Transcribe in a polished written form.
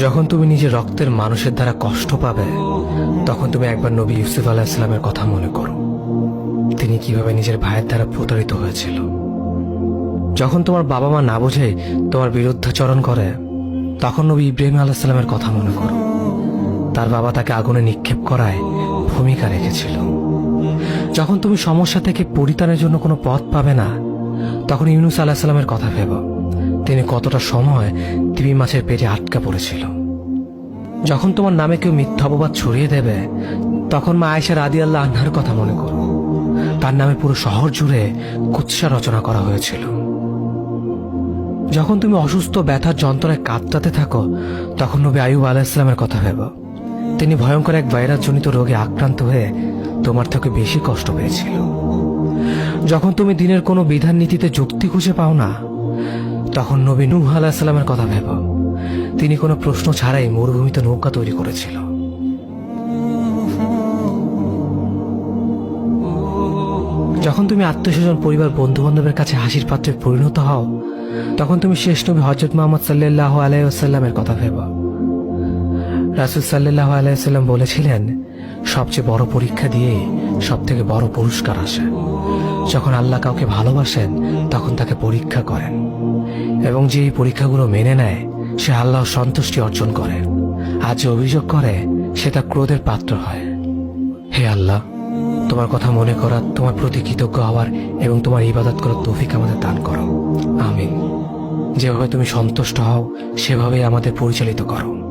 যখন তুমি নিজের রক্তের মানুষের দ্বারা কষ্ট পাবে, তখন তুমি একবার নবী ইউসুফ আলাইহিস সালামের কথা মনে করো। তিনি কিভাবে নিজের ভাইয়ের দ্বারা প্রতারিত হয়েছিল। যখন তোমার বাবা মা না বুঝে তোমার বিরুদ্ধাচরণ করে, তখন নবী ইব্রাহিম আলাইহিস সালামের কথা মনে করো। তার বাবা তাকে আগুনে নিক্ষেপ করায় ভূমিকা রেখেছিল। যখন তুমি সমস্যা থেকে পরিত্রাণের জন্য কোনো পথ পাবে না, তখন ইউনুস আলাইহিস সালামের কথা ভেবো। তিনি কতটা সময় তিমি মাছের পেটে আটকা পড়েছিল। যখন তোমার নামে কেউ মিথ্যা অপবাদ ছড়িয়ে দেবে, তখন মা আয়েশা রাদিয়াল্লাহু আনহার কথা মনে করো। তার নামে পুরো শহর জুড়ে কুৎসা রচনা করা হয়েছিল। যখন তুমি অসুস্থ ব্যথার যন্ত্রণায় কাঁদতে থাকো, তখন নবী আইয়ুব আলাইহিস সালামের কথা ভেবো। তিনি ভয়ঙ্কর এক ভাইরাসজনিত রোগে আক্রান্ত হয়ে তোমার থেকে বেশি কষ্ট পেয়েছিল। যখন তুমি দিনের কোনো বিধান নীতিতে যুক্তি খুঁজে পাও না, তখন নবী নূহ আলাইহিস সালামের কথা ভেবো। তিনি কোনো প্রশ্ন ছাড়াই মরুভূমিতে নৌকা তৈরি করেছিল। যখন তুমি আত্মীয়স্বজন, পরিবার, বন্ধু বান্ধবের কাছে হাসির পাত্রে পরিণত হও, তখন তুমি শেষ নবী হযরত মুহাম্মদ সাল্লাল্লাহু আলাইহি ওয়াসাল্লামের কথা ভেবো। রাসূল সাল্লাল্লাহু আলাইহি ওয়াসাল্লাম বলেছিলেন, সবচেয়ে বড় পরীক্ষা দিয়ে সবথেকে বড় পুরস্কার আসে। যখন আল্লাহ কাউকে ভালোবাসেন, তখন তাকে পরীক্ষা করেন, এবং যে এই পরীক্ষাগুলো মেনে নেয়, সে আল্লাহর সন্তুষ্টি অর্জন করে। আর যে অভিযোগ করে, সে তার ক্রোধের পাত্র হয়। হে আল্লাহ, তোমার কথা মনে করা, তোমার প্রতি কৃতজ্ঞ হওয়ার এবং তোমার ইবাদত করার তৌফিক আমাদের দান করো। আমিন। যেভাবে তুমি সন্তুষ্ট হও, সেভাবেই আমাদের পরিচালিত করো।